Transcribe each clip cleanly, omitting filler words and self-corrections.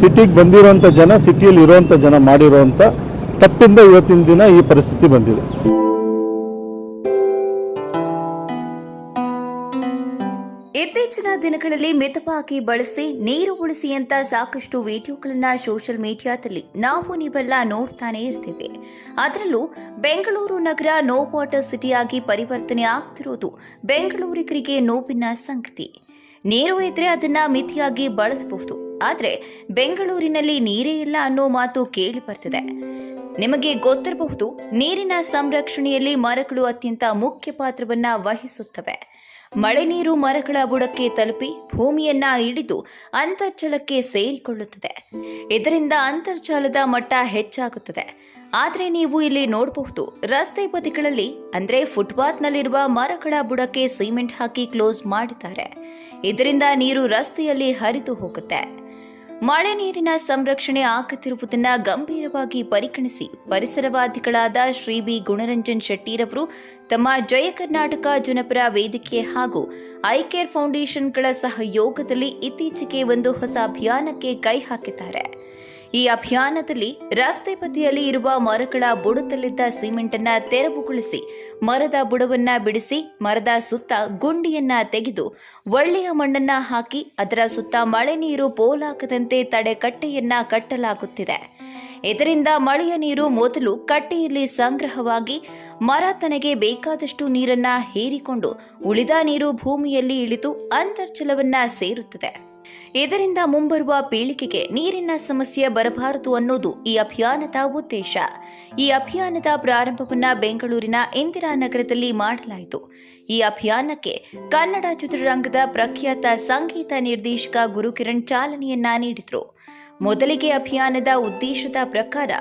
ಸಿಟಿಗೆ ಬಂದಿರೋಂಥ ಜನ, ಸಿಟಿಯಲ್ಲಿ ಇರೋವಂಥ ಜನ ಮಾಡಿರೋವಂಥ ತಪ್ಪಿಂದ ಇವತ್ತಿನ ದಿನ ಈ ಪರಿಸ್ಥಿತಿ ಬಂದಿದೆ. ಇತ್ತೀಚಿನ ದಿನಗಳಲ್ಲಿ ಮಿತವಾಗಿ ಬಳಸಿ ನೀರು ಉಳಿಸಿ ಅಂತ ಸಾಕಷ್ಟು ವಿಡಿಯೋಗಳನ್ನ ಸೋಷಿಯಲ್ ಮೀಡಿಯಾದಲ್ಲಿ ನೀವೆಲ್ಲ ನೋಡ್ತಾನೆ ಇರ್ತೀವಿ. ಅದರಲ್ಲೂ ಬೆಂಗಳೂರು ನಗರ ನೋ ವಾಟರ್ ಸಿಟಿಯಾಗಿ ಪರಿವರ್ತನೆ ಆಗ್ತಿರೋದು ಬೆಂಗಳೂರಿಗರಿಗೆ ನೋವಿನ ಸಂಗತಿ. ನೀರು ಇದ್ರೆ ಅದನ್ನ ಮಿತಿಯಾಗಿ ಬಳಸಬಹುದು, ಆದ್ರೆ ಬೆಂಗಳೂರಿನಲ್ಲಿ ನೀರೇ ಇಲ್ಲ ಅನ್ನೋ ಮಾತು ಕೇಳಿ ಬರ್ತಿದೆ. ನಿಮಗೆ ಗೊತ್ತಿರಬಹುದು, ನೀರಿನ ಸಂರಕ್ಷಣೆಯಲ್ಲಿ ಮರಗಳು ಅತ್ಯಂತ ಮುಖ್ಯ ಪಾತ್ರವನ್ನ ವಹಿಸುತ್ತವೆ. ಮಳೆ ನೀರು ಮರಗಳ ಬುಡಕ್ಕೆ ತಲುಪಿ ಭೂಮಿಯನ್ನ ಹಿಡಿದು ಅಂತರ್ಜಲಕ್ಕೆ ಸೇರಿಕೊಳ್ಳುತ್ತದೆ. ಇದರಿಂದ ಅಂತರ್ಜಲದ ಮಟ್ಟ ಹೆಚ್ಚಾಗುತ್ತದೆ. ಆದರೆ ನೀವು ಇಲ್ಲಿ ನೋಡಬಹುದು, ರಸ್ತೆ ಬದಿಗಳಲ್ಲಿ ಅಂದ್ರೆ ಫುಟ್ಪಾತ್ನಲ್ಲಿರುವ ಮರಗಳ ಬುಡಕ್ಕೆ ಸಿಮೆಂಟ್ ಹಾಕಿ ಕ್ಲೋಸ್ ಮಾಡಿದ್ದಾರೆ. ಇದರಿಂದ ನೀರು ರಸ್ತೆಯಲ್ಲಿ ಹರಿದು ಹೋಗುತ್ತೆ. ಮಳೆ ನೀರಿನ ಸಂರಕ್ಷಣೆ ಆಗುತ್ತಿರುವುದನ್ನು ಗಂಭೀರವಾಗಿ ಪರಿಗಣಿಸಿ ಪರಿಸರವಾದಿಗಳಾದ ಶ್ರೀ ಬಿ ಗುಣರಂಜನ್ ಶೆಟ್ಟಿರವರು ತಮ್ಮ ಜಯ ಕರ್ನಾಟಕ ಜನಪರ ವೇದಿಕೆ ಹಾಗೂ ಐಕೇರ್ ಫೌಂಡೇಶನ್ಗಳ ಸಹಯೋಗದಲ್ಲಿ ಇತ್ತೀಚೆಗೆ ಒಂದು ಹೊಸ ಅಭಿಯಾನಕ್ಕೆ ಕೈ ಹಾಕಿದ್ದಾರೆ. ಈ ಅಭಿಯಾನದಲ್ಲಿ ರಸ್ತೆ ಬದಿಯಲ್ಲಿ ಇರುವ ಮರಗಳ ಬುಡದಲ್ಲಿದ್ದ ಸಿಮೆಂಟ್ ಅನ್ನ ತೆರವುಗೊಳಿಸಿ ಮರದ ಬುಡವನ್ನ ಬಿಡಿಸಿ ಮರದ ಸುತ್ತ ಗುಂಡಿಯನ್ನ ತೆಗೆದು ಒಳ್ಳೆಯ ಮಣ್ಣನ್ನ ಹಾಕಿ ಅದರ ಸುತ್ತ ಮಳೆ ನೀರು ಪೋಲಾಗದಂತೆ ತಡೆಕಟ್ಟೆಯನ್ನ ಕಟ್ಟಲಾಗುತ್ತಿದೆ. ಇದರಿಂದ ಮಳೆಯ ನೀರು ಮೊದಲು ಕಟ್ಟೆಯಲ್ಲಿ ಸಂಗ್ರಹವಾಗಿ ಮರ ತನಗೆ ಬೇಕಾದಷ್ಟು ನೀರನ್ನ ಹೀರಿಕೊಂಡು ಉಳಿದ ನೀರು ಭೂಮಿಯಲ್ಲಿ ಇಳಿದು ಅಂತರ್ಜಲವನ್ನ ಸೇರುತ್ತದೆ. ಇದರಿಂದ ಮುಂಬರುವ ಪೀಳಿಗೆಗೆ ನೀರಿನ ಸಮಸ್ಯೆ ಬರಬಾರದು ಅನ್ನೋದು ಈ ಅಭಿಯಾನದ ಉದ್ದೇಶ. ಈ ಅಭಿಯಾನದ ಪ್ರಾರಂಭವನ್ನ ಬೆಂಗಳೂರಿನ ಇಂದಿರಾನಗರದಲ್ಲಿ ಮಾಡಲಾಯಿತು. ಈ ಅಭಿಯಾನಕ್ಕೆ ಕನ್ನಡ ಚಿತ್ರರಂಗದ ಪ್ರಖ್ಯಾತ ಸಂಗೀತ ನಿರ್ದೇಶಕ ಗುರುಕಿರಣ್ ಚಾಲನೆಯನ್ನ ನೀಡಿದರು. ಮೊದಲಿಗೆ ಅಭಿಯಾನದ ಉದ್ದೇಶದ ಪ್ರಕಾರ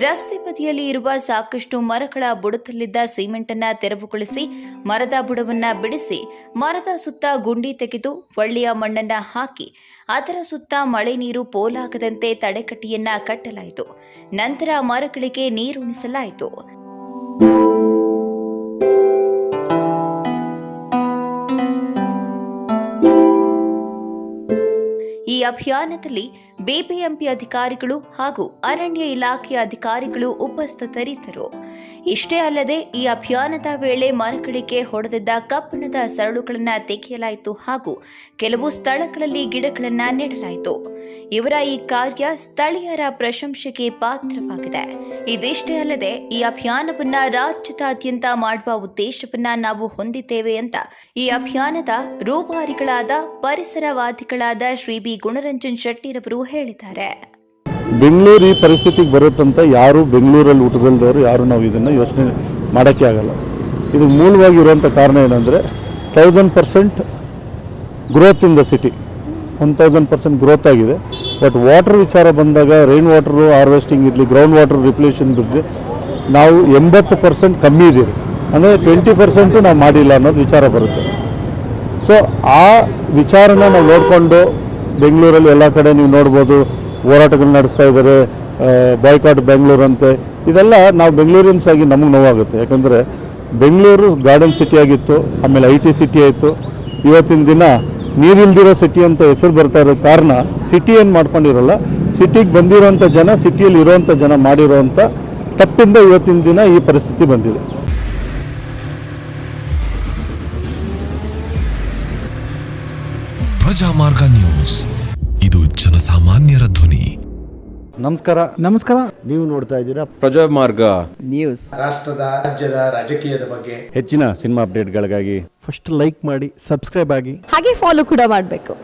ರಸ್ತೆ ಬದಿಯಲ್ಲಿ ಇರುವ ಸಾಕಷ್ಟು ಮರಗಳ ಬುಡದಲ್ಲಿದ್ದ ಸಿಮೆಂಟ್ ಅನ್ನ ತೆರವುಗೊಳಿಸಿ ಮರದ ಬುಡವನ್ನ ಬಿಡಿಸಿ ಮರದ ಸುತ್ತ ಗುಂಡಿ ತೆಗೆದು ಒಳ್ಳೆಯ ಮಣ್ಣನ್ನ ಹಾಕಿ ಅದರ ಸುತ್ತ ಮಳೆ ನೀರು ಪೋಲಾಗದಂತೆ ತಡೆಕಟ್ಟಿಯನ್ನ ಕಟ್ಟಲಾಯಿತು. ನಂತರ ಮರಗಳಿಗೆ ನೀರುಣಿಸಲಾಯಿತು. ಈ ಅಭಿಯಾನದಲ್ಲಿ ಬಿಬಿಎಂಪಿ ಅಧಿಕಾರಿಗಳು ಹಾಗೂ ಅರಣ್ಯ ಇಲಾಖೆಯ ಅಧಿಕಾರಿಗಳು ಉಪಸ್ಥಿತರಿದ್ದರು. ಇಷ್ಟೇ ಅಲ್ಲದೆ ಈ ಅಭಿಯಾನದ ವೇಳೆ ಮರಗಳಿಗೆ ಹೊಡೆದಿದ್ದ ಕಬ್ಬಿಣದ ಸರಳುಗಳನ್ನು ತೆಗೆಯಲಾಯಿತು ಹಾಗೂ ಕೆಲವು ಸ್ಥಳಗಳಲ್ಲಿ ಗಿಡಗಳನ್ನು ನೆಡಲಾಯಿತು. ಇವರ ಈ ಕಾರ್ಯ ಸ್ಥಳೀಯರ ಪ್ರಶಂಸೆಗೆ ಪಾತ್ರವಾಗಿದೆ. ಇದಿಷ್ಟೇ ಅಲ್ಲದೆ ಈ ಅಭಿಯಾನವನ್ನ ರಾಜ್ಯದಾದ್ಯಂತ ಮಾಡುವ ಉದ್ದೇಶವನ್ನ ನಾವು ಹೊಂದಿದ್ದೇವೆ ಅಂತ ಈ ಅಭಿಯಾನದ ರೂವಾರಿಗಳಾದ ಪರಿಸರವಾದಿಗಳಾದ ಶ್ರೀ ಬಿ ಗುಣರಂಜನ್ ಶೆಟ್ಟಿರವರು ಹೇಳಿದ್ದಾರೆ. ಬೆಂಗಳೂರು ಈ ಪರಿಸ್ಥಿತಿಗೆ ಬರುತ್ತಂತ ಯಾರು ಬೆಂಗಳೂರಲ್ಲಿ ಹುಟ್ಟುಗಲ್ದವರು ಯಾರು ನಾವು ಇದನ್ನು ಯೋಚನೆ ಮಾಡೋಕ್ಕೆ ಆಗಲ್ಲ. ಇದು ಮೂಲವಾಗಿ ಇರುವಂಥ ಕಾರಣ ಏನಂದರೆ 1000% growth in the city, 1000% growth ಆಗಿದೆ. ಬಟ್ ವಾಟರ್ ವಿಚಾರ ಬಂದಾಗ ರೈನ್ ವಾಟರು ಹಾರ್ವೆಸ್ಟಿಂಗ್ ಇರಲಿ, ಗ್ರೌಂಡ್ ವಾಟರ್ ರಿಪ್ಲೇಷನ್ ಬಿಟ್ಟರೆ ನಾವು 80% ಕಮ್ಮಿ ಇದ್ದೀವಿ. ಅಂದರೆ 20% ನಾವು ಮಾಡಿಲ್ಲ ಅನ್ನೋದು ವಿಚಾರ ಬರುತ್ತೆ. ಸೊ ಆ ವಿಚಾರನ ನಾವು ನೋಡಿಕೊಂಡು ಬೆಂಗಳೂರಲ್ಲಿ ಎಲ್ಲ ಕಡೆ ನೀವು ನೋಡ್ಬೋದು ಹೋರಾಟಗಳು ನಡೆಸ್ತಾ ಇದ್ದಾರೆ. ಬಾಯ್ಕಾಟ್ ಬೆಂಗಳೂರು ಅಂತೆ, ಇದೆಲ್ಲ ನಾವು ಬೆಂಗಳೂರಿಯನ್ಸ್ ಆಗಿ ನಮಗೆ ನೋವಾಗುತ್ತೆ. ಯಾಕಂದರೆ ಬೆಂಗಳೂರು ಗಾರ್ಡನ್ ಸಿಟಿ ಆಗಿತ್ತು, ಆಮೇಲೆ IT ಸಿಟಿ ಆಯಿತು. ಇವತ್ತಿನ ದಿನ ನೀರಿಲ್ದಿರೋ ಸಿಟಿ ಅಂತ ಹೆಸರು ಬರ್ತಾ ಇರೋ ಕಾರಣ ಸಿಟಿ ಏನು ಮಾಡ್ಕೊಂಡಿರೋಲ್ಲ, ಸಿಟಿಗೆ ಬಂದಿರೋಂಥ ಜನ, ಸಿಟಿಯಲ್ಲಿ ಇರೋವಂಥ ಜನ ಮಾಡಿರೋವಂಥ ತಪ್ಪಿಂದ ಇವತ್ತಿನ ದಿನ ಈ ಪರಿಸ್ಥಿತಿ ಬಂದಿದೆ. ಪ್ರಜಾಮಾರ್ಗ ನ್ಯೂಸ್, ಇದು ಜನಸಾಮಾನ್ಯರ ಧ್ವನಿ. ನಮಸ್ಕಾರ. ನೀವು ನೋಡ್ತಾ ಇದ್ದೀರಾ ಪ್ರಜಾಮಾರ್ಗ ನ್ಯೂಸ್. ರಾಷ್ಟ್ರದ ರಾಜ್ಯದ ರಾಜಕೀಯದ ಬಗ್ಗೆ ಹೆಚ್ಚಿನ ಸಿನಿಮಾ ಅಪ್ಡೇಟ್ಗಳಿಗಾಗಿ ಫಸ್ಟ್ ಲೈಕ್ ಮಾಡಿ, ಸಬ್ಸ್ಕ್ರೈಬ್ ಆಗಿ, ಹಾಗೆ ಫಾಲೋ ಕೂಡ ಮಾಡಬೇಕು.